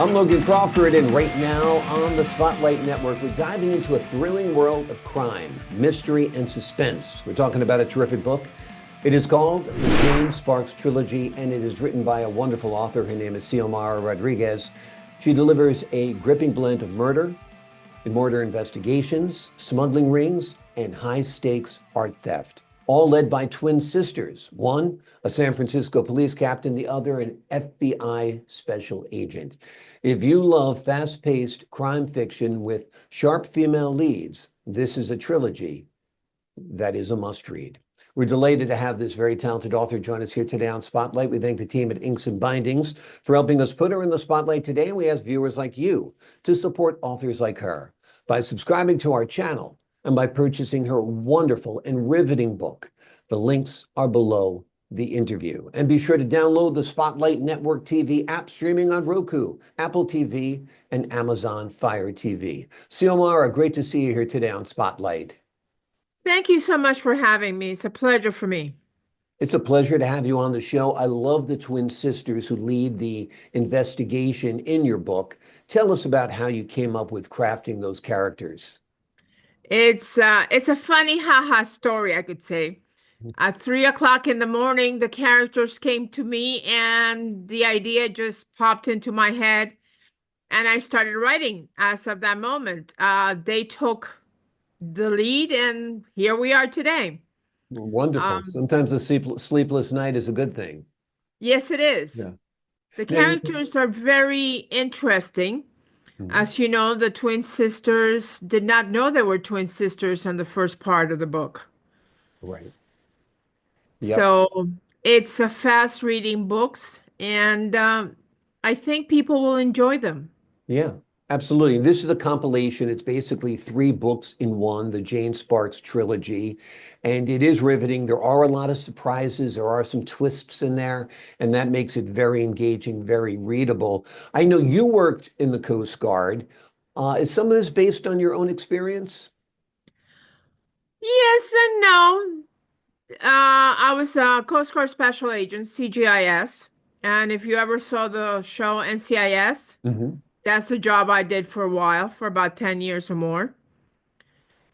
I'm Logan Crawford, and right now on the Spotlight Network, we're diving into a thrilling world of crime, mystery, and suspense. We're talking about a terrific book. It is called the Jane Sparks Trilogy, and it is written by a wonderful author. Her name is Xiomara Rodriguez. She delivers a gripping blend of murder investigations, smuggling rings, and high-stakes art theft, all led by twin sisters. One, a San Francisco police captain, the other, an FBI special agent. If you love fast-paced crime fiction with sharp female leads, this is a trilogy that is a must-read. We're delighted to have this very talented author join us here today on Spotlight. We thank the team at Inks and Bindings for helping us put her in the spotlight today. And we ask viewers like you to support authors like her by subscribing to our channel and by purchasing her wonderful and riveting book. The links are below the interview. And be sure to download the Spotlight Network TV app streaming on Roku, Apple TV, and Amazon Fire TV. Xiomara, great to see you here today on Spotlight. Thank you so much for having me. It's a pleasure for me. It's a pleasure to have you on the show. I love the twin sisters who lead the investigation in your book. Tell us about how you came up with crafting those characters. It's a funny haha story, I could say. At 3 o'clock in the morning, the characters came to me and the idea just popped into my head and I started writing as of that moment. They took the lead and here we are today. Wonderful. Sometimes a sleepless night is a good thing. Yes, it is. Yeah. The characters are very interesting. As you know, the twin sisters did not know they were twin sisters in the first part of the book. Right. Yep. So it's a fast reading books, and I think people will enjoy them. Yeah, absolutely. This is a compilation. It's basically 3 books in one, the Jane Sparks Trilogy, and it is riveting. There are a lot of surprises. There are some twists in there, and that makes it very engaging, very readable. I know you worked in the Coast Guard. Is some of this based on your own experience? Yes and no. I was a Coast Guard Special Agent, CGIS, and if you ever saw the show NCIS, that's the job I did for a while, for about 10 years or more.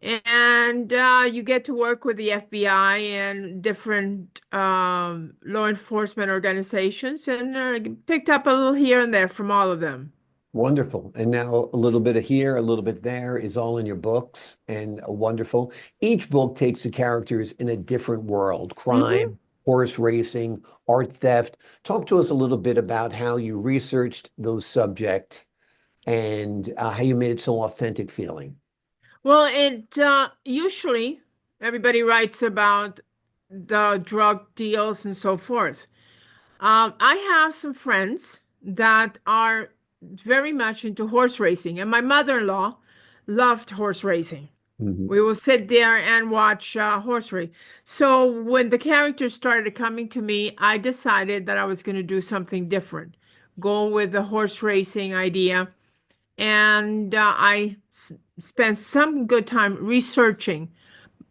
And you get to work with the FBI and different law enforcement organizations, and picked up a little here and there from all of them. Wonderful. And now a little bit of here, a little bit there is all in your books, and wonderful. Each book takes the characters in a different world: crime, horse racing, art theft. Talk to us a little bit about how you researched those subjects and how you made it so authentic feeling. Well, usually everybody writes about the drug deals and so forth. I have some friends that are very much into horse racing, and my mother-in-law loved horse racing. We will sit there and watch horse race. So when the characters started coming to me, I decided that I was going to do something different, go with the horse racing idea. And I spent some good time researching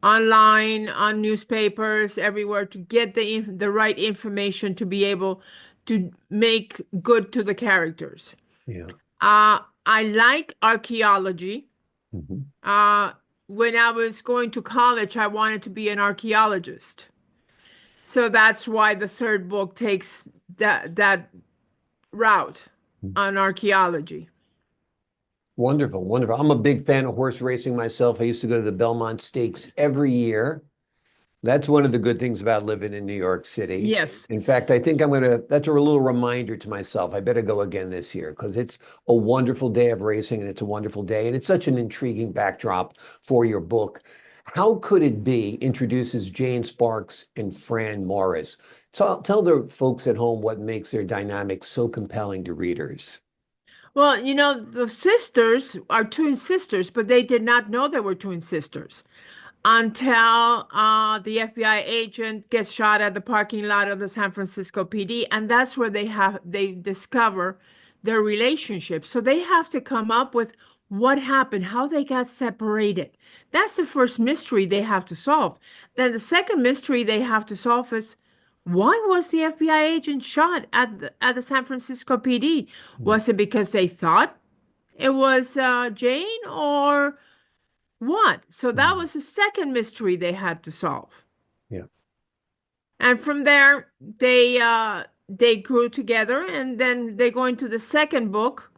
online, on newspapers, everywhere to get the right information to be able to make good to the characters. Yeah. I like archaeology. When I was going to college, I wanted to be an archaeologist. So that's why the third book takes that route on archaeology. Wonderful, wonderful. I'm a big fan of horse racing myself. I used to go to the Belmont Stakes every year. That's one of the good things about living in New York City. Yes. In fact, I think that's a little reminder to myself. I better go again this year because it's a wonderful day of racing and it's a wonderful day. And it's such an intriguing backdrop for your book. How Could It Be introduces Jane Sparks and Fran Morris. Tell the folks at home what makes their dynamic so compelling to readers. Well, you know, the sisters are twin sisters, but they did not know they were twin sisters until the FBI agent gets shot at the parking lot of the San Francisco PD, and that's where they discover their relationship. So they have to come up with what happened, how they got separated. That's the first mystery they have to solve. Then the second mystery they have to solve is Why was the FBI agent shot at the San Francisco PD? Mm. Was it because they thought it was Jane or what? So that Mm. was the second mystery they had to solve. Yeah, And from there, they grew together, and then they go into the second book,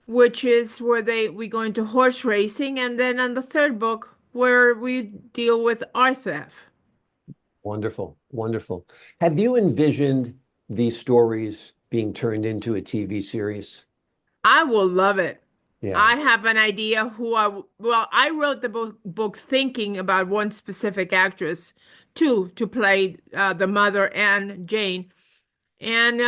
which is where we go into horse racing, and then on the third book where we deal with art theft. wonderful, wonderful. Have you envisioned these stories being turned into a TV series? I will love it. Yeah, I have an idea well, I wrote the book thinking about one specific actress, too, to play the mother and Jane. And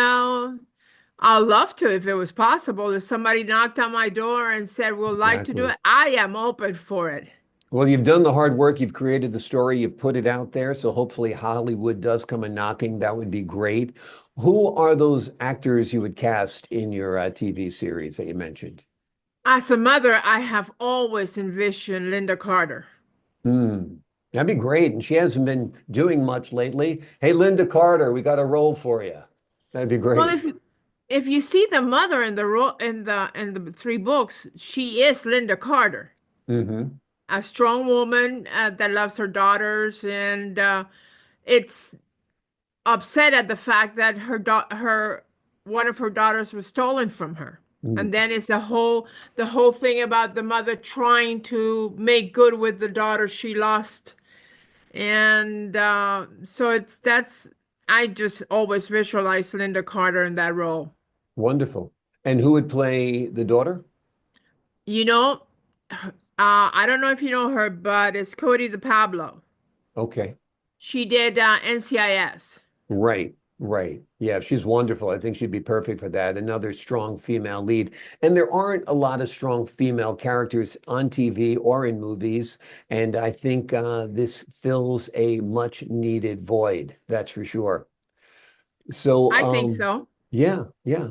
I'll love to if it was possible. If somebody knocked on my door and said, "We'd like to do exactly. it," I am open for it. Well, you've done the hard work. You've created the story. You've put it out there. So hopefully Hollywood does come a knocking. That would be great. Who are those actors you would cast in your TV series that you mentioned? As a mother, I have always envisioned Linda Carter. Hmm. That'd be great. And she hasn't been doing much lately. Hey, Linda Carter, we got a role for you. That'd be Well, great. if you see the mother in the three books, she is Linda Carter, Hmm. a strong woman that loves her daughters, and it's upset at the fact that her one of her daughters was stolen from her. And then it's the whole thing about the mother trying to make good with the daughter she lost. And so it's that's I just always visualize Linda Carter in that role. Wonderful. And who would play the daughter? You know, I don't know if you know her, but it's Cody the Pablo. Okay. She did NCIS. Right, right. Yeah, she's wonderful. I think she'd be perfect for that. Another strong female lead. And there aren't a lot of strong female characters on TV or in movies. And I think this fills a much needed void. That's for sure. So, I think so. yeah, yeah.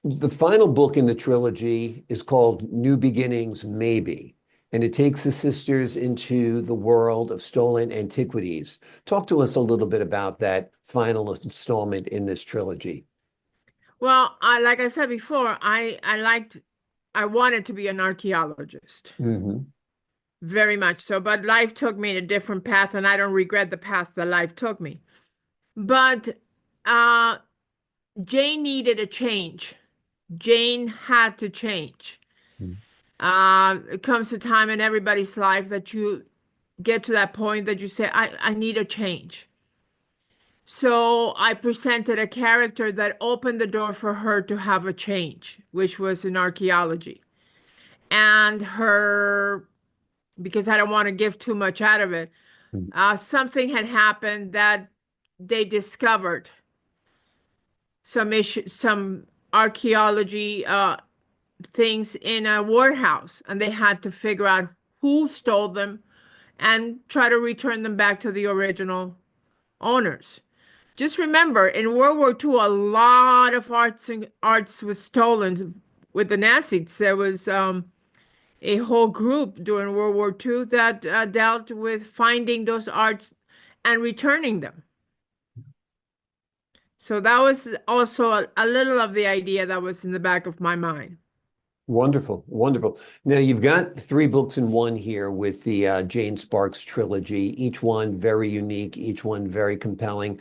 The final book in the trilogy is called New Beginnings, Maybe, and it takes the sisters into the world of stolen antiquities. Talk to us a little bit about that final installment in this trilogy. Well, like I said before, I wanted to be an archaeologist, Hmm. very much so, but life took me in a different path, and I don't regret the path that life took me. But uh, Jane needed a change. Jane had to change. It comes a time in everybody's life that you get to that point that you say, I need a change. So I presented a character that opened the door for her to have a change, which was in archaeology. And because I don't want to give too much out of it, something had happened that they discovered some archaeology things in a warehouse, and they had to figure out who stole them and try to return them back to the original owners. Just remember, in World War II, a lot of arts was stolen with the Nazis. There was a whole group during World War II that dealt with finding those arts and returning them. So that was also a little of the idea that was in the back of my mind. Wonderful, wonderful. Now you've got three books in one here with the Jane Sparks trilogy, each one very unique, each one very compelling.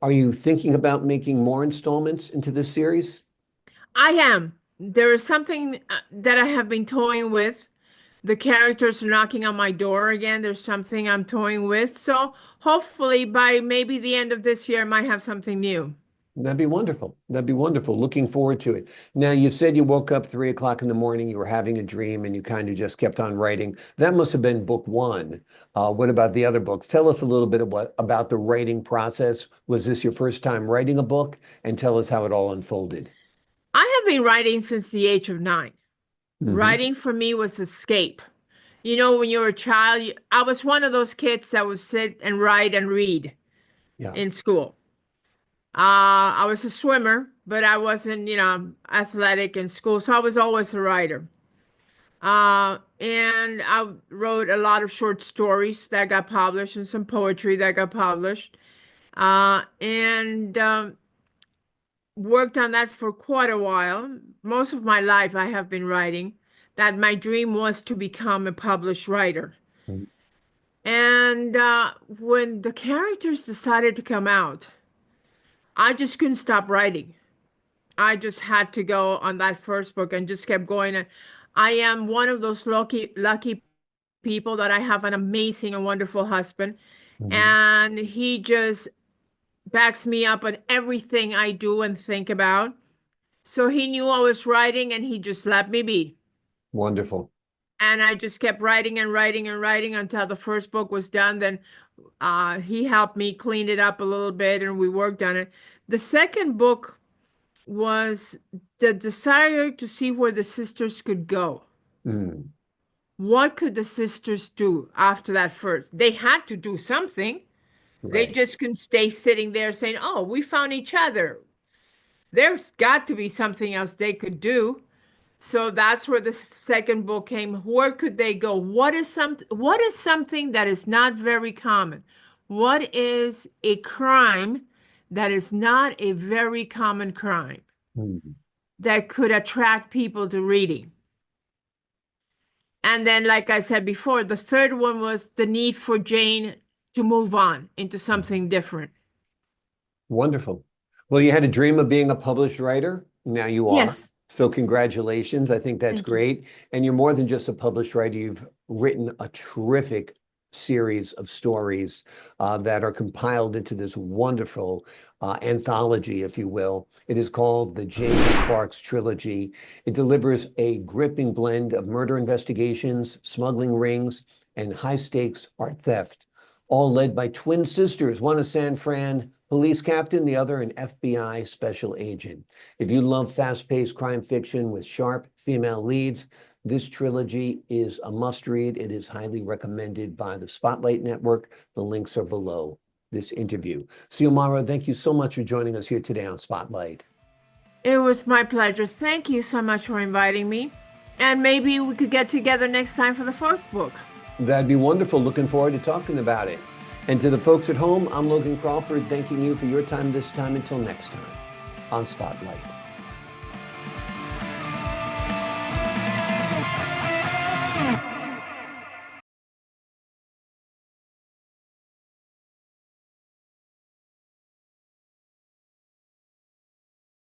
Are you thinking about making more installments into this series? I am. There is something that I have been toying with. The characters are knocking on my door again. There's something I'm toying with. So hopefully by maybe the end of this year, I might have something new. That'd be wonderful. That'd be wonderful. Looking forward to it. Now, you said you woke up 3 o'clock in the morning, you were having a dream, and you kind of just kept on writing. That must have been book one. What about the other books? Tell us a little bit about the writing process. Was this your first time writing a book? And tell us how it all unfolded. I have been writing since the age of 9. Hmm. Writing for me was escape. You know, when you're a child, I was one of those kids that would sit and write and read Yeah. in school. I was a swimmer, but I wasn't, athletic in school, so I was always a writer. And I wrote a lot of short stories that got published and some poetry that got published. And worked on that for quite a while. Most of my life, I have been writing. That my dream was to become a published writer. Mm. And when the characters decided to come out, I just couldn't stop writing. I just had to go on that first book and just kept going. And I am one of those lucky people that I have an amazing and wonderful husband, Mhm. and he just backs me up on everything I do and think about. So he knew I was writing, and he just let me be. Wonderful. And I just kept writing and writing and writing until the first book was done. Then he helped me clean it up a little bit, and we worked on it. The second book was the desire to see where the sisters could go. Mm. What could the sisters do after that first? They had to do something. They Right. just couldn't stay sitting there saying, "Oh, we found each other." There's got to be something else they could do. So that's where the second book came. Where could they go? What is something that is not very common? What is a crime that is not a very common crime Mm. that could attract people to reading? And then, like I said before, the third one was the need for Jane to move on into something different. Wonderful. Well, you had a dream of being a published writer. Now you are. Yes. So congratulations. I think that's Thank you. great. And you're more than just a published writer. You've written a terrific series of stories that are compiled into this wonderful anthology, if you will. It is called the Jane Sparks Trilogy. It delivers a gripping blend of murder investigations, smuggling rings, and high-stakes art theft, all led by twin sisters, one a San Fran police captain, the other an FBI special agent. If you love fast-paced crime fiction with sharp female leads, this trilogy is a must-read. It is highly recommended by the Spotlight Network. The links are below this interview. Xiomara, thank you so much for joining us here today on Spotlight. It was my pleasure. Thank you so much for inviting me. And maybe we could get together next time for the fourth book. That'd be wonderful. Looking forward to talking about it. And to the folks at home, I'm Logan Crawford, thanking you for your time this time. Until next time on Spotlight.